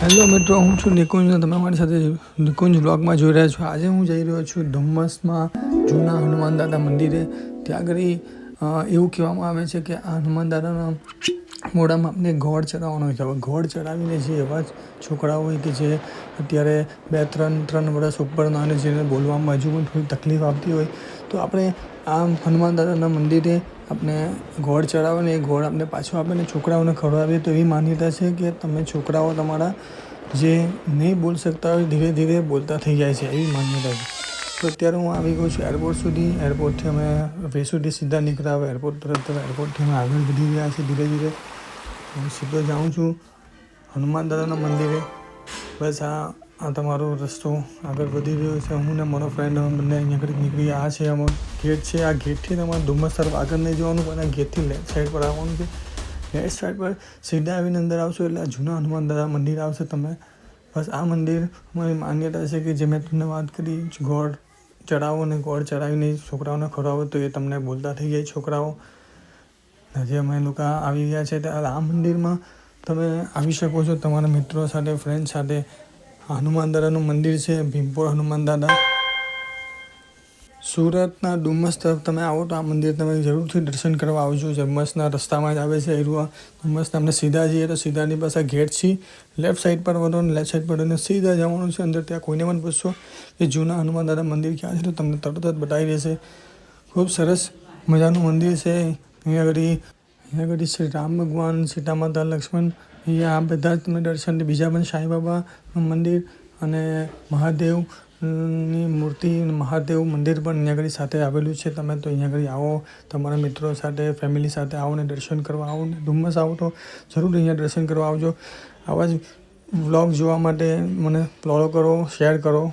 Hello મિત્રો, હું છું નિકુંજ. તમે મારી સાથે નિકુંજ બ્લોગમાં જોઈ રહ્યા છો. આજે હું જઈ રહ્યો છું ધુમ્મસમાં જૂના હનુમાન દાદા મંદિરે. ત્યાં આગળ એવું કહેવામાં આવે છે કે આ હનુમાન દાદાના મોઢામાં આપણે ગોળ ચડાવવાનો હોય છે. હવે ગોળ ચડાવીને જે એવા છોકરાઓ હોય કે જે અત્યારે 2-3 વર્ષ ઉપરના અને જેને બોલવામાં હજુ પણ થોડી તકલીફ આવતી હોય, તો આપણે આ હનુમાન દાદાના મંદિરે આપણે ગોળ ચડાવે ને એ ગોળ આપણે પાછો આપીને છોકરાઓને ખવડાવીએ તો એવી માન્યતા છે કે તમે છોકરાઓ તમારા જે નહીં બોલી શકતા હોય ધીરે ધીરે બોલતા થઈ જાય છે, એવી માન્યતા છે. તો અત્યારે હું આવી ગયો છું એરપોર્ટ સુધી. એરપોર્ટથી અમે વેસુથી સીધા નીકળ્યા એરપોર્ટ તરફ. એરપોર્ટથી અમે આગળ વધી રહ્યા છીએ ધીરે ધીરે. હું સીધો જાઉં છું હનુમાન દાદાના મંદિરે. બસ આ તમારો રસ્તો આગળ વધી રહ્યો છે. હું ને મારો ફ્રેન્ડ બંને અહીંયા આગળ નીકળી. આ છે અમારો ગેટ છે. આ ગેટથી તમારે ધુમ્મસ તરફ આગળ નહીં જવાનું, પણ આ ગેટથી લેફ્ટ સાઈડ પર આવવાનું છે. લેફ્ટ સાઈડ પર સીધા આવીને અંદર આવશો એટલે આ જૂના હનુમાન દાદા મંદિર આવશે. તમે બસ આ મંદિરમાં માન્યતા છે કે જે મેં તમને વાત કરી, ગોળ ચડાવો ને ગોળ ચડાવીને છોકરાઓને ખવડાવો તો એ તમને બોલતા થઈ જાય છોકરાઓ. હજી અમે લોકો આવી ગયા છે ત્યારે આ મંદિરમાં તમે આવી શકો છો તમારા મિત્રો સાથે, ફ્રેન્ડ સાથે. હનુમાન દાદાનું મંદિર છે, ભીમપોર હનુમાન દાદા. સુરતના ડુમસ તરફ તમે આવો તો આ મંદિર તમે જરૂરથી દર્શન કરવા આવજો. ડુમસના રસ્તામાં જ આવે છે એરું. ડુમસ તમને સીધા જઈએ તો સીધાની પાસે ગેટ છે. લેફ્ટ સાઈડ પર વધો ને લેફ્ટ સાઈડ પર અને સીધા જવાનું છે અંદર. ત્યાં કોઈને પણ પૂછશો કે જૂના હનુમાન દાદા મંદિર ક્યાં છે તો તમને તરત જ બતાવી દેશે. ખૂબ સરસ મજાનું મંદિર છે. અહીંયા આગળ શ્રી રામ ભગવાન, સીતા માતા, લક્ષ્મણ, અહીંયા આ બધા જ તમે દર્શન. બીજા પણ સાંઈ બાબાનું મંદિર અને મહાદેવની મૂર્તિ, મહાદેવ મંદિર પણ અહીંયા આગળ સાથે આવેલું છે. તમે તો અહીંયા આગળ આવો તમારા મિત્રો સાથે, ફેમિલી સાથે આવો ને દર્શન કરવા આવો. ને ડુમ્મસ આવો તો જરૂર અહીંયા દર્શન કરવા આવજો. આવા જ વ્લોગ જોવા માટે મને ફોલો કરો, શેર કરો.